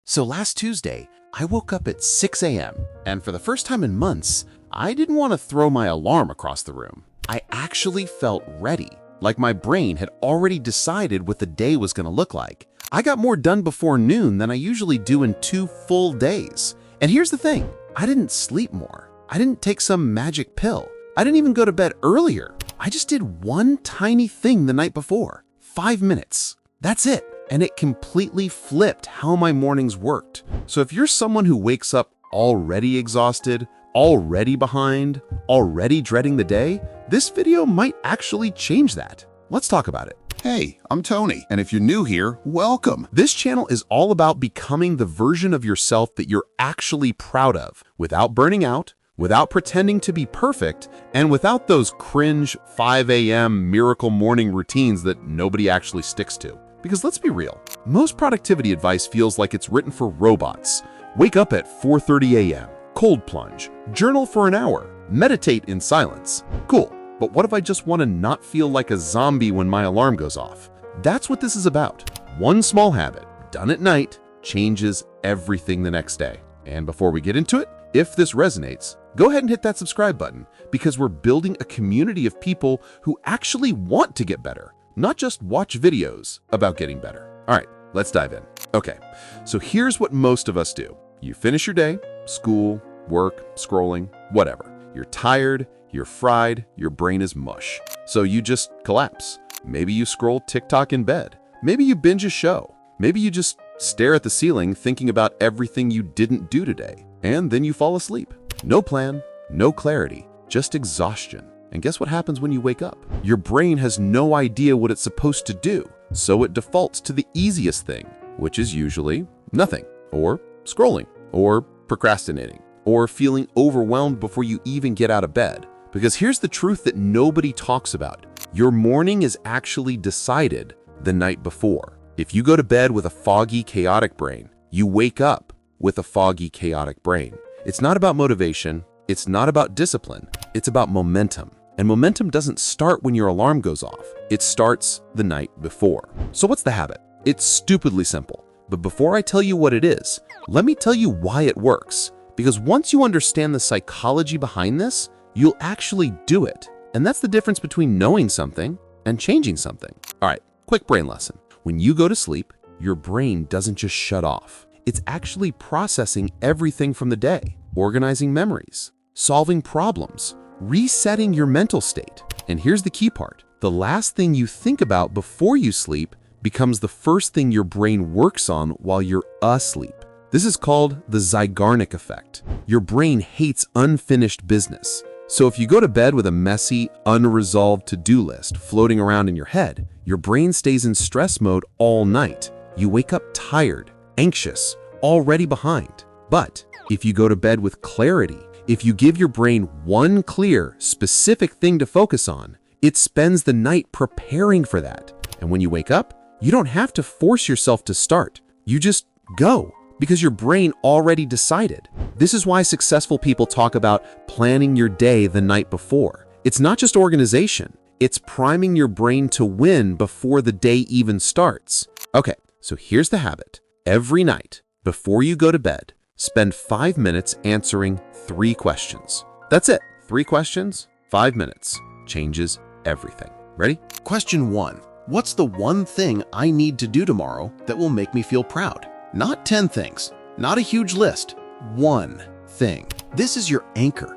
So last Tuesday, I woke up at 6 a.m. and for the first time in months, I didn't want to throw my alarm across the room. I actually felt ready, like my brain had already decided what the day was going to look like. I got more done before noon than I usually do in 2 full days. And here's the thing, I didn't sleep more. I didn't take some magic pill. I didn't even go to bed earlier. I just did one tiny thing the night before, 5 minutes. That's it. And it completely flipped how my mornings worked. So if you're someone who wakes up already exhausted, already behind, already dreading the day, this video might actually change that. Let's talk about it. Hey, I'm Tony, and if you're new here, welcome. This channel is all about becoming the version of yourself that you're actually proud of, without burning out, without pretending to be perfect, and without those cringe 5 a.m. miracle morning routines that nobody actually sticks to. Because let's be real, most productivity advice feels like it's written for robots. Wake up at 4:30 a.m., cold plunge, journal for an hour, meditate in silence. Cool, but what if I just want to not feel like a zombie when my alarm goes off? That's what this is about. One small habit, done at night, changes everything the next day. And before we get into it, if this resonates, go ahead and hit that subscribe button, because we're building a community of people who actually want to get better, not just watch videos about getting better. All right, let's dive in. Okay, so here's what most of us do. You finish your day, school, work, scrolling, whatever. You're tired, you're fried, your brain is mush. So you just collapse. Maybe you scroll TikTok in bed. Maybe you binge a show. Maybe you just stare at the ceiling thinking about everything you didn't do today. And then you fall asleep. No plan, no clarity, just exhaustion. And guess what happens when you wake up? Your brain has no idea what it's supposed to do, so it defaults to the easiest thing, which is usually nothing, or scrolling, or procrastinating, or feeling overwhelmed before you even get out of bed. Because here's the truth that nobody talks about. Your morning is actually decided the night before. If you go to bed with a foggy, chaotic brain, you wake up with a foggy, chaotic brain. It's not about motivation. It's not about discipline. It's about momentum. And momentum doesn't start when your alarm goes off. It starts the night before. So what's the habit? It's stupidly simple. But before I tell you what it is, let me tell you why it works. Because once you understand the psychology behind this, you'll actually do it. And that's the difference between knowing something and changing something. All right, quick brain lesson. When you go to sleep, your brain doesn't just shut off. It's actually processing everything from the day, organizing memories, solving problems, resetting your mental state. And here's the key part. The last thing you think about before you sleep becomes the first thing your brain works on while you're asleep. This is called the Zeigarnik Effect. Your brain hates unfinished business. So if you go to bed with a messy, unresolved to-do list floating around in your head, your brain stays in stress mode all night. You wake up tired, anxious, already behind. But if you go to bed with clarity, if you give your brain one clear, specific thing to focus on, it spends the night preparing for that. And when you wake up, you don't have to force yourself to start. You just go, because your brain already decided. This is why successful people talk about planning your day the night before. It's not just organization. It's priming your brain to win before the day even starts. Okay, so here's the habit. Every night, before you go to bed, spend 5 minutes answering 3 questions. That's it. 3 questions, 5 minutes. Changes everything. Ready? Question 1. What's the one thing I need to do tomorrow that will make me feel proud? Not 10 things, not a huge list. One thing. This is your anchor.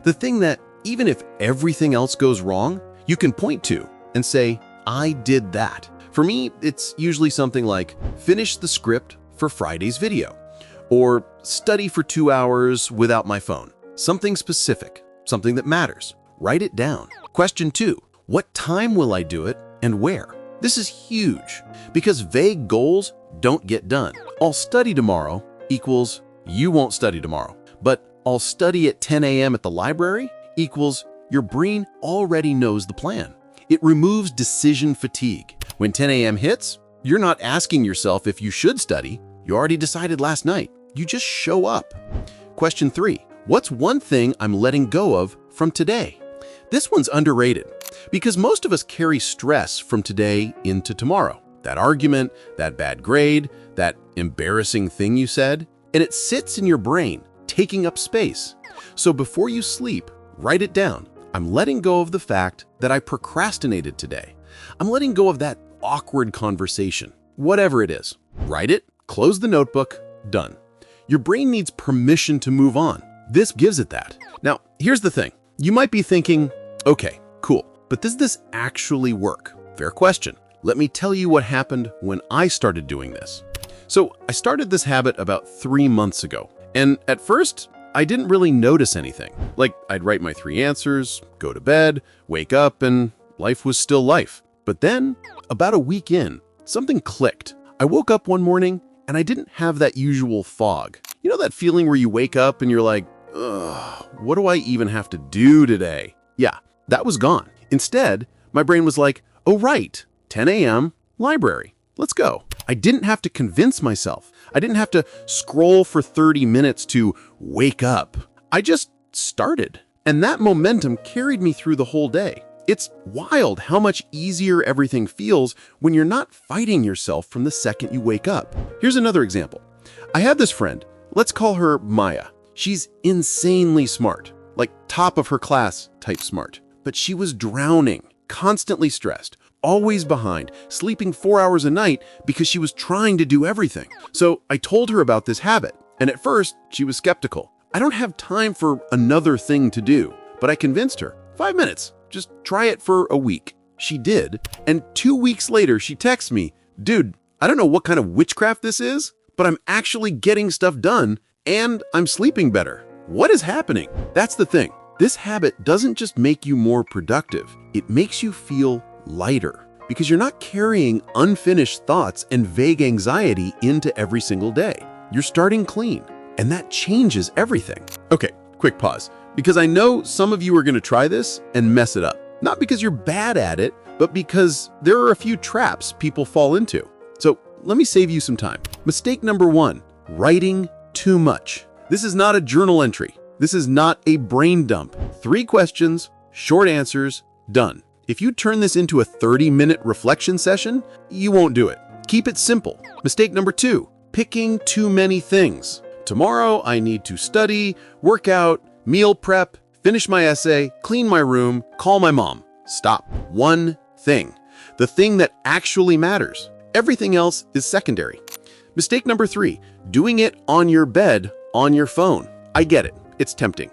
The thing that, even if everything else goes wrong, you can point to and say, I did that. For me, it's usually something like finish the script for Friday's video, or study for 2 hours without my phone. Something specific, something that matters. Write it down. Question 2. What time will I do it and where? This is huge because vague goals don't get done. I'll study tomorrow equals you won't study tomorrow. But I'll study at 10 a.m. at the library equals your brain already knows the plan. It removes decision fatigue. When 10 a.m. hits, you're not asking yourself if you should study. You already decided last night. You just show up. Question 3. What's one thing I'm letting go of from today? This one's underrated because most of us carry stress from today into tomorrow. That argument, that bad grade, that embarrassing thing you said, and it sits in your brain, taking up space. So before you sleep, write it down. I'm letting go of the fact that I procrastinated today. I'm letting go of that awkward conversation. Whatever it is. Write it, close the notebook, done. Your brain needs permission to move on. This gives it that. Now, here's the thing. You might be thinking, okay, cool, but does this actually work? Fair question. Let me tell you what happened when I started doing this. So I started this habit about 3 months ago. And at first, I didn't really notice anything. Like, I'd write my 3 answers, go to bed, wake up, and life was still life. But then, about a week in, something clicked. I woke up one morning, and I didn't have that usual fog. You know that feeling where you wake up and you're like, ugh, what do I even have to do today? Yeah, that was gone. Instead, my brain was like, oh right, 10 a.m., library, let's go. I didn't have to convince myself. I didn't have to scroll for 30 minutes to wake up. I just started. And that momentum carried me through the whole day. It's wild how much easier everything feels when you're not fighting yourself from the second you wake up. Here's another example. I had this friend, let's call her Maya. She's insanely smart, like top of her class type smart. But she was drowning, constantly stressed, always behind, sleeping 4 hours a night because she was trying to do everything. So I told her about this habit, and at first she was skeptical. I don't have time for another thing to do, but I convinced her. 5 minutes, just try it for a week. She did, and 2 weeks later she texts me, dude, I don't know what kind of witchcraft this is, but I'm actually getting stuff done and I'm sleeping better. What is happening? That's the thing. This habit doesn't just make you more productive, it makes you feel lighter because you're not carrying unfinished thoughts and vague anxiety into every single day. You're starting clean, and that changes everything. Okay, quick pause, because I know some of you are going to try this and mess it up. Not because you're bad at it, but because there are a few traps people fall into. So let me save you some time. Mistake number 1, writing too much. This is not a journal entry. This is not a brain dump. 3 questions, short answers, done. If you turn this into a 30-minute reflection session, you won't do it. Keep it simple. Mistake number 2, picking too many things. Tomorrow, I need to study, work out, meal prep, finish my essay, clean my room, call my mom. Stop. One thing. The thing that actually matters. Everything else is secondary. Mistake number 3, doing it on your bed, on your phone. I get it. It's tempting.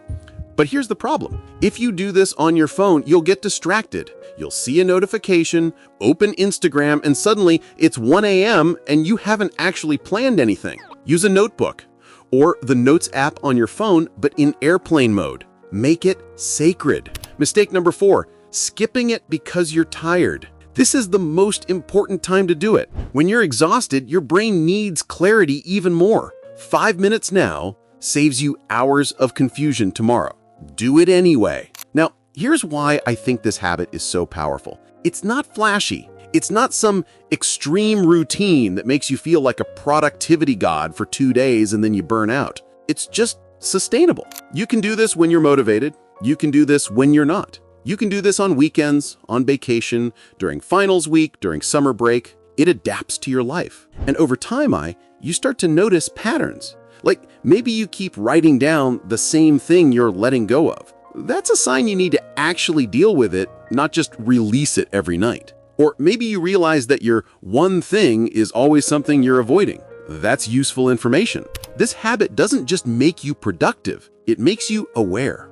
But here's the problem. If you do this on your phone, you'll get distracted. You'll see a notification, open Instagram, and suddenly it's 1 a.m. and you haven't actually planned anything. Use a notebook or the Notes app on your phone, but in airplane mode. Make it sacred. Mistake number 4, skipping it because you're tired. This is the most important time to do it. When you're exhausted, your brain needs clarity even more. 5 minutes now saves you hours of confusion tomorrow. Do it anyway. Now, here's why I think this habit is so powerful. It's not flashy. It's not some extreme routine that makes you feel like a productivity god for 2 days and then you burn out. It's just sustainable. You can do this when you're motivated. You can do this when you're not. You can do this on weekends, on vacation, during finals week, during summer break. It adapts to your life. And over time, you start to notice patterns. Like maybe you keep writing down the same thing you're letting go of. That's a sign you need to actually deal with it, not just release it every night. Or maybe you realize that your one thing is always something you're avoiding. That's useful information. This habit doesn't just make you productive, it makes you aware.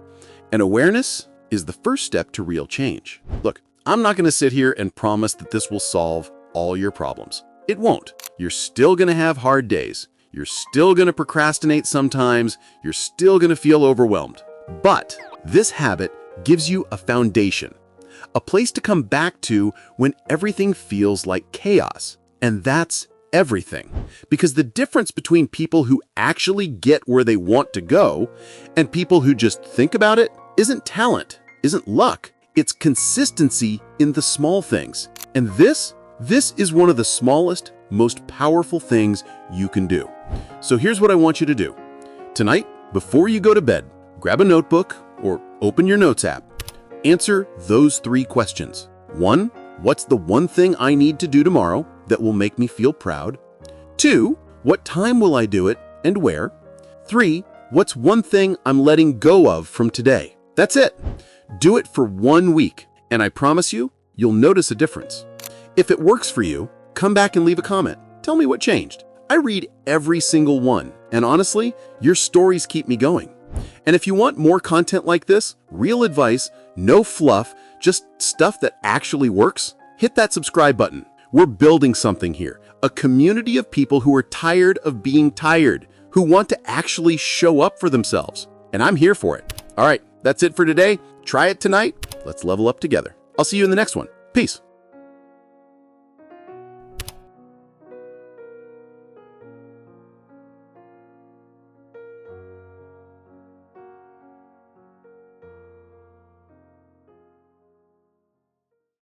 And awareness is the first step to real change. Look, I'm not going to sit here and promise that this will solve all your problems. It won't. You're still going to have hard days. You're still going to procrastinate sometimes. You're still going to feel overwhelmed. But this habit gives you a foundation, a place to come back to when everything feels like chaos. And that's everything. Because the difference between people who actually get where they want to go and people who just think about it isn't talent, isn't luck. It's consistency in the small things. And this is one of the smallest, most powerful things you can do. So here's what I want you to do. Tonight, before you go to bed, grab a notebook or open your Notes app. Answer those 3 questions. 1, what's the one thing I need to do tomorrow that will make me feel proud? 2, What time will I do it and where? 3. What's one thing I'm letting go of from today? That's it. Do it for 1 week, and I promise you, you'll notice a difference. If it works for you, come back and leave a comment. Tell me what changed. I read every single one, and honestly, your stories keep me going. And if you want more content like this, real advice, no fluff, just stuff that actually works, hit that subscribe button. We're building something here, a community of people who are tired of being tired, who want to actually show up for themselves. And I'm here for it. All right, that's it for today. Try it tonight. Let's level up together. I'll see you in the next one. Peace.